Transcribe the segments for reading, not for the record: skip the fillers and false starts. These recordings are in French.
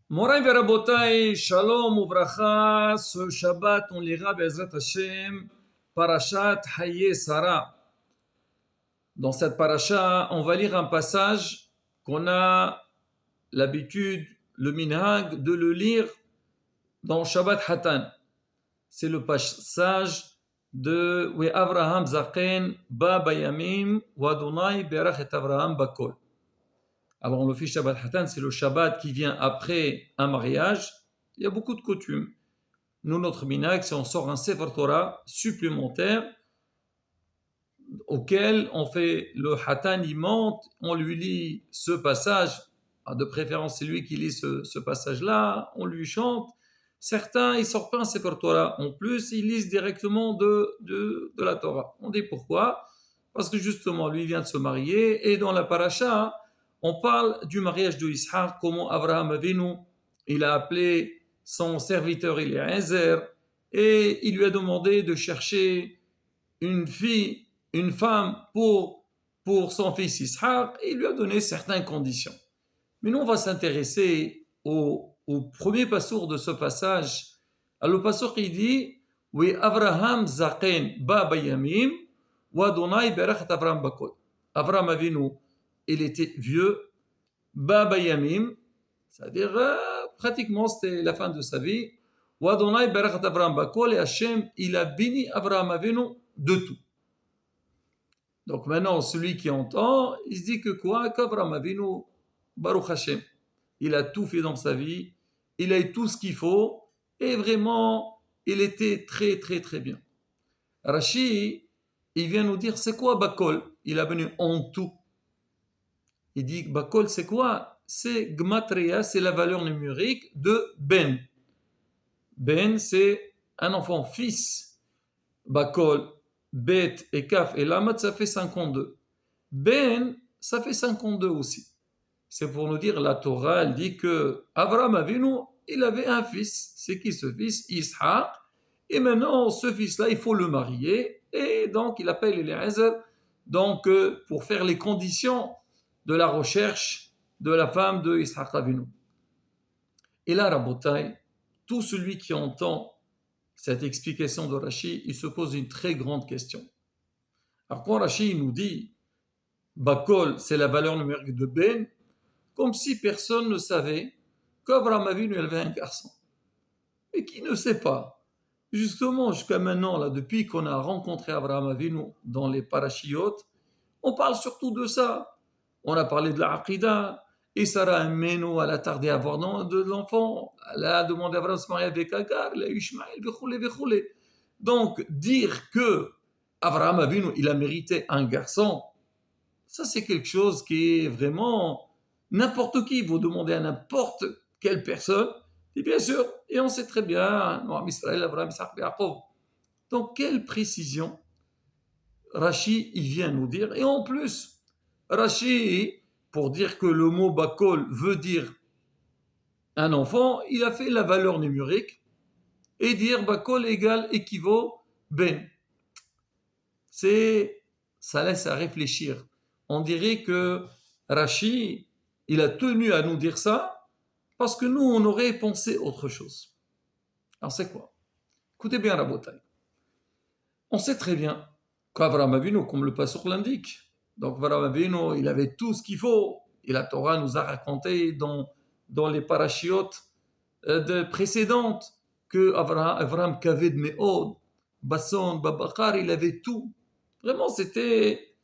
Moraï Verabotai, Shalom Uvracha, ce Shabbat on lira Bezrat Hashem, Parashat Haye Sarah. Dans cette parasha, on va lire un passage qu'on a l'habitude, le minhag, de le lire dans Shabbat Hatan. C'est le passage de Ve Avraham Zaken Ba Bayamim Wadonai Berach et Avraham Bakol. Alors on le fait Shabbat Hatan, c'est le Shabbat qui vient après un mariage. Il y a beaucoup de coutumes. Nous, notre minhag, c'est on sort un Sefer Torah supplémentaire auquel on fait le Hatan, il monte, on lui lit ce passage, de préférence c'est lui qui lit ce passage-là, on lui chante. Certains, ils ne sortent pas un Sefer Torah. En plus, ils lisent directement de la Torah. On dit pourquoi? Parce que justement, lui vient de se marier et dans la paracha, on parle du mariage de Ishaq, comment Abraham Avinu, il a appelé son serviteur Eliezer et il lui a demandé de chercher une fille, une femme pour son fils Ishaq et il lui a donné certaines conditions. Mais nous, on va s'intéresser au premier passour de ce passage. Alors, le passour qui dit Oui, Abraham Zaken Ba Bayamim, Wa Donai Berachat Abraham Bakol. Abraham Avinu, il était vieux, Ba Bayamim, c'est-à-dire pratiquement c'était la fin de sa vie. Wa Donai Berachat Abraham Bakol, et Hachem, il a béni Abraham Avinu de tout. Donc maintenant, celui qui entend, il se dit que quoi? Qu'Abraham Avinu, Baruch Hashem, il a tout fait dans sa vie, il a eu tout ce qu'il faut, et vraiment, il était très très très bien. Rashi, il vient nous dire, c'est quoi Bakol? Il a venu en tout. Il dit, Bakol, c'est quoi? C'est Gmatria, c'est la valeur numérique de Ben. Ben, c'est un enfant fils. Bakol, Bet et Kaf et Lamat, ça fait 52. Ben, ça fait 52 aussi. C'est pour nous dire, la Torah, elle dit que Abraham Avinu, il avait un fils. C'est qui ce fils? Ishaq. Et maintenant, ce fils-là, il faut le marier. Et donc, il appelle Eliezer, donc, pour faire les conditions de la recherche de la femme de Ishaq Avinu. Et là, Rabotai, tout celui qui entend cette explication de Rashi, il se pose une très grande question. Alors, quand Rashi nous dit Bakol, c'est la valeur numérique de Ben, comme si personne ne savait qu'Abraham Avinu avait un garçon. Et qui ne sait pas? Justement, jusqu'à maintenant, là, depuis qu'on a rencontré Abraham Avinu dans les parachiotes, on parle surtout de ça. On a parlé de la Aqida, et Sarah Meno, elle a tardé à avoir de l'enfant, elle a demandé à Abraham de se marier avec Agar, elle a eu Ishmaël, véchoulé. Donc, dire que Abraham Avinu, il a mérité un garçon, ça c'est quelque chose qui est vraiment n'importe qui, vous demandez à n'importe quelle personne, et bien sûr, et on sait très bien, Noam Israël, Abraham, Isaac, Yaakov. Donc, quelle précision Rashi, il vient nous dire, et en plus, Rashi, pour dire que le mot Bakol veut dire un enfant, il a fait la valeur numérique, et dire Bakol égale équivaut Ben. Ça laisse à réfléchir. On dirait que Rashi, il a tenu à nous dire ça parce que nous, on aurait pensé autre chose. Alors c'est quoi? Écoutez bien Rabotai. On sait très bien qu'Avraham Avinu, comme le passour l'indique, donc Avraham Avinu, il avait tout ce qu'il faut. Et la Torah nous a raconté dans les parachiotes précédentes que Avraham Kaved Me'od, Basson, Babakar, il avait tout. Vraiment, c'était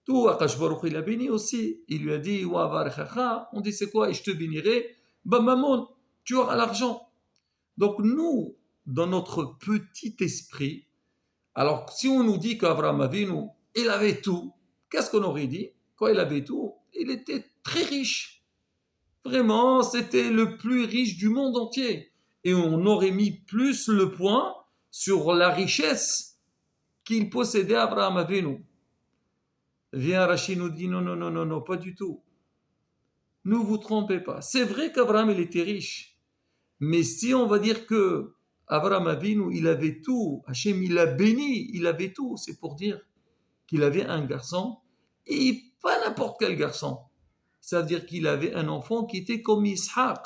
tout. Akash Baruch il a béni aussi. Il lui a dit, on dit c'est quoi? Et je te bénirai. Maman, tu auras l'argent. Donc nous, dans notre petit esprit, alors si on nous dit qu'Avraham Avinu, il avait tout, qu'est-ce qu'on aurait dit? Quand il avait tout, il était très riche. Vraiment, c'était le plus riche du monde entier. Et on aurait mis plus le point sur la richesse qu'il possédait Avraham Avinu. Viens, Rachid nous dit non, pas du tout. Ne vous trompez pas. C'est vrai qu'Abraham, il était riche. Mais si on va dire que Abraham Avinu, il avait tout, Hachem, il l'a béni, il avait tout, c'est pour dire qu'il avait un garçon, et pas n'importe quel garçon. Ça veut dire qu'il avait un enfant qui était comme Ishaq,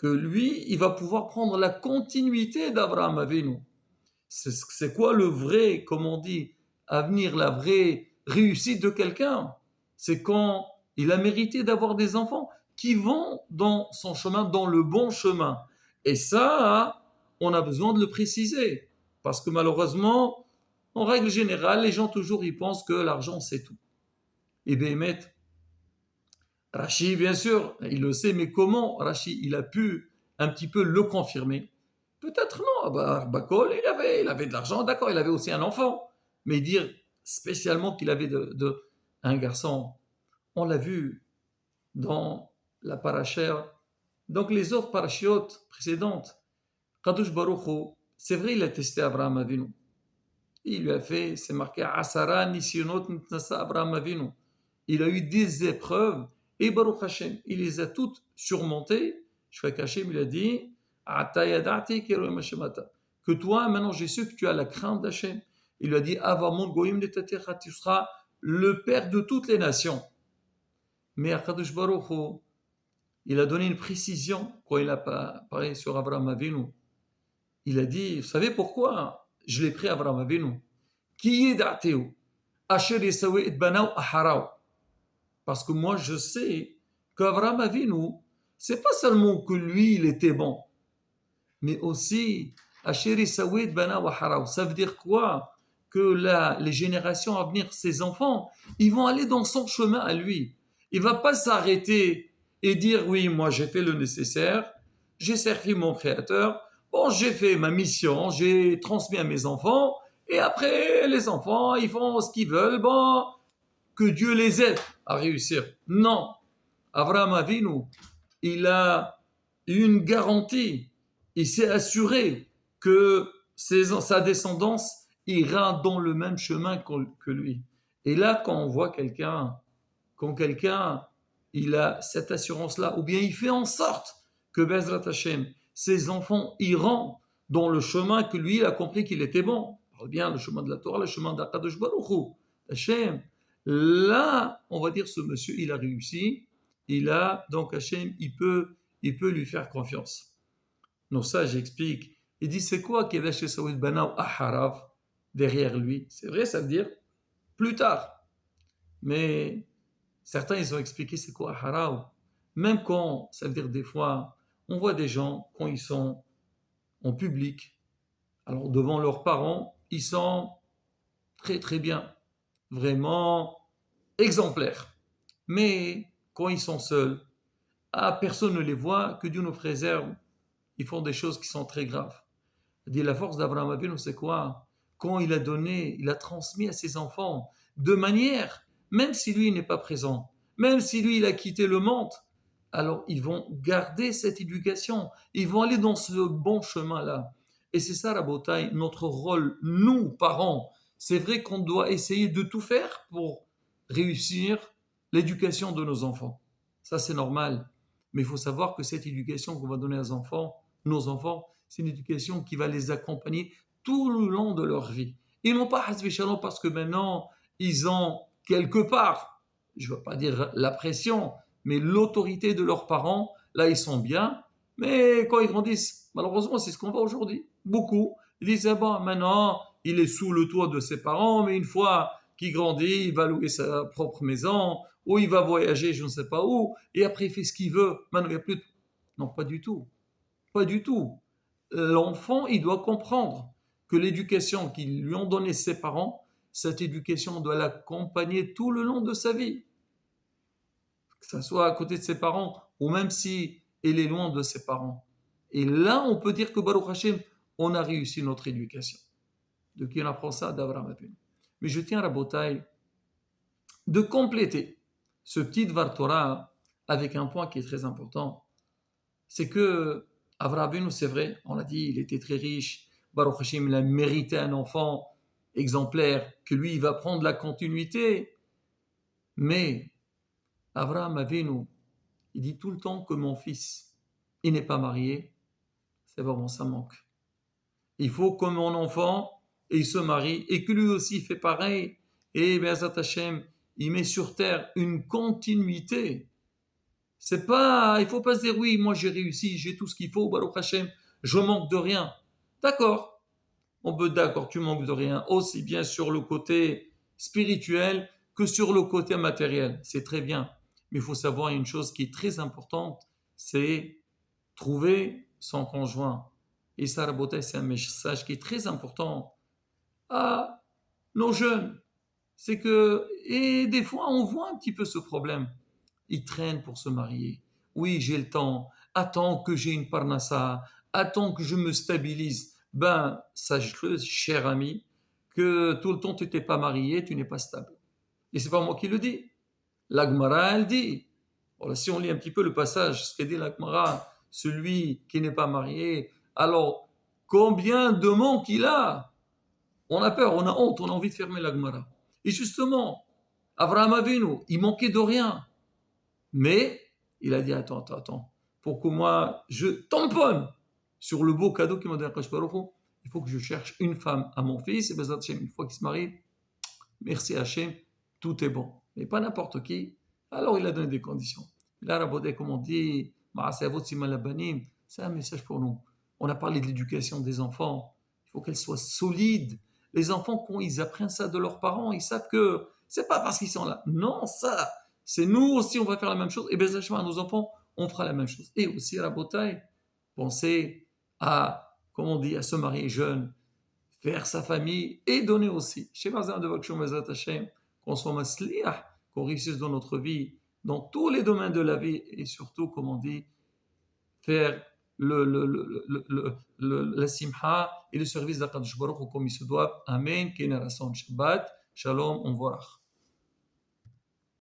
que lui, il va pouvoir prendre la continuité d'Abraham Avinu. C'est quoi le vrai, comme on dit, avenir, la vraie réussite de quelqu'un? C'est quand il a mérité d'avoir des enfants qui vont dans son chemin, dans le bon chemin. Et ça, on a besoin de le préciser. Parce que malheureusement, en règle générale, les gens toujours ils pensent que l'argent c'est tout. Et bien, Rachid, bien sûr, il le sait, mais comment Rachid, il a pu un petit peu le confirmer? Peut-être non. Bakol, il avait de l'argent, d'accord, il avait aussi un enfant. Mais dire spécialement qu'il avait un garçon, on l'a vu dans la parachère, donc les autres parachiotes précédentes. Kadosh Baruch Hu, c'est vrai, il a testé Abraham Avinu. Il lui a fait, c'est marqué Asara Nisyonot Nitnasa Abraham Avinu. Il a eu des épreuves et Baruch Hashem, il les a toutes surmontées. Shfak Hashem, il a dit que toi, maintenant j'ai su que tu as la crainte d'Hashem. Il lui a dit Avamon Goyim Netatecha, tu seras le père de toutes les nations. Mais Akadosh Baruch Hu, il a donné une précision quand il a parlé sur Abraham Avinu. Il a dit, vous savez pourquoi je l'ai pris Abraham Avinu? Qui est d'Ateu? Asher Yesawe et Banao Aharao. Parce que moi, je sais qu'Abraham Avinu, c'est pas seulement que lui, il était bon, mais aussi Asher Yesawe et Banao Aharao. Ça veut dire quoi? Que là, les générations à venir, ses enfants, ils vont aller dans son chemin à lui. Il va pas s'arrêter et dire, oui, moi, j'ai fait le nécessaire, j'ai servi mon Créateur, bon, j'ai fait ma mission, j'ai transmis à mes enfants, et après, les enfants, ils font ce qu'ils veulent, bon, que Dieu les aide à réussir. Non. Abraham Avinu, il a une garantie, il s'est assuré que sa descendance ira dans le même chemin que lui. Et là, quand on voit quand quelqu'un, il a cette assurance-là, ou bien il fait en sorte que Bezrat Hashem, ses enfants iront dans le chemin que lui, il a compris qu'il était bon. On bien le chemin de la Torah, le chemin d'Akadosh Baruch Hu, Hashem. Là, on va dire, ce monsieur, il a réussi. Il a, donc Hashem, il peut lui faire confiance. Donc ça, j'explique. Il dit, c'est quoi Kedash Saouid Banao Aharav derrière lui? C'est vrai, ça veut dire plus tard. Mais certains, ils ont expliqué c'est quoi Aharav. Même quand, ça veut dire des fois, on voit des gens, quand ils sont en public, alors devant leurs parents, ils sont très très bien, vraiment exemplaires. Mais quand ils sont seuls, personne ne les voit, que Dieu nous préserve, ils font des choses qui sont très graves. Il dit la force d'Abraham Avinu, c'est quoi? Quand il a donné, il a transmis à ses enfants, de manière, même si lui n'est pas présent, même si lui il a quitté le monde, alors ils vont garder cette éducation, ils vont aller dans ce bon chemin-là. Et c'est ça, Rabotai, notre rôle, nous, parents. C'est vrai qu'on doit essayer de tout faire pour réussir l'éducation de nos enfants. Ça, c'est normal. Mais il faut savoir que cette éducation qu'on va donner aux enfants, nos enfants, c'est une éducation qui va les accompagner tout le long de leur vie. Ils n'ont pas Hasbi Shalom parce que maintenant, ils ont quelque part, je ne veux pas dire la pression, mais l'autorité de leurs parents, là, ils sont bien. Mais quand ils grandissent, malheureusement, c'est ce qu'on voit aujourd'hui. Beaucoup, ils disent, ah bon, maintenant, il est sous le toit de ses parents, mais une fois qu'il grandit, il va louer sa propre maison, ou il va voyager, je ne sais pas où, et après, il fait ce qu'il veut. Maintenant, il n'y a plus de... Non, pas du tout. Pas du tout. L'enfant, il doit comprendre que l'éducation qu'ils lui ont donnée ses parents, cette éducation doit l'accompagner tout le long de sa vie. Que ce soit à côté de ses parents, ou même si elle est loin de ses parents. Et là, on peut dire que Baruch Hashem, on a réussi notre éducation. De qui on apprend ça? d'Abraham Avinu. Mais je tiens à Rabotai de compléter ce petit Dvar Torah avec un point qui est très important. C'est que Avraham Avinu, c'est vrai, on l'a dit, il était très riche. Baruch Hashem, il a mérité un enfant exemplaire, que lui, il va prendre la continuité. Mais Avraham Avinu, il dit tout le temps que mon fils, il n'est pas marié. C'est vraiment, ça manque. Il faut que mon enfant, il se marie, et que lui aussi fait pareil. Et Be'ezrat Hashem, il met sur terre une continuité. C'est pas, il faut pas se dire oui, moi j'ai réussi, j'ai tout ce qu'il faut, Baruch Hashem, je manque de rien. D'accord, on peut d'accord, tu manques de rien, aussi bien sur le côté spirituel que sur le côté matériel. C'est très bien. Mais il faut savoir une chose qui est très importante, c'est trouver son conjoint. Et ça, Rabotai, c'est un message qui est très important à nos jeunes. C'est que, et des fois, on voit un petit peu ce problème. Ils traînent pour se marier. Oui, j'ai le temps. Attends que j'ai une parnassa. Attends que je me stabilise. Ben, sache-le, cher ami, que tout le temps tu n'es pas marié, tu n'es pas stable. Et c'est pas moi qui le dis. L'Agmara, elle dit. Voilà, si on lit un petit peu le passage, ce qu'elle dit l'Agmara, celui qui n'est pas marié, alors combien de manques il a? On a peur, on a honte, on a envie de fermer l'Agmara. Et justement, Abraham Avinu, il manquait de rien. Mais il a dit attends, pour que moi je tamponne sur le beau cadeau qu'il m'a donné Akash Baruch Hu, il faut que je cherche une femme à mon fils, et Bezat Hashem, une fois qu'il se marie, merci Hachem, tout est bon. Mais pas n'importe qui. Alors il a donné des conditions. Là, Rabodé, comme on dit, c'est un message pour nous. On a parlé de l'éducation des enfants. Il faut qu'elle soit solide. Les enfants, quand ils apprennent ça de leurs parents, ils savent que c'est pas parce qu'ils sont là. Non, ça, c'est nous aussi, on va faire la même chose. Et bien, à nos enfants, on fera la même chose. Et aussi, Rabotay, pensez à, comme on dit, à se marier jeune, faire sa famille et donner aussi. Chez Bazin de Vakshom Bezat Hashem, qu'on soit masliah, qu'on réussisse dans notre vie, dans tous les domaines de la vie, et surtout, comme on dit, faire la simha et le service d'Akadosh Baruch Hu comme il se doit. Amen. Kena Rasson Shabbat. Shalom. On vorach.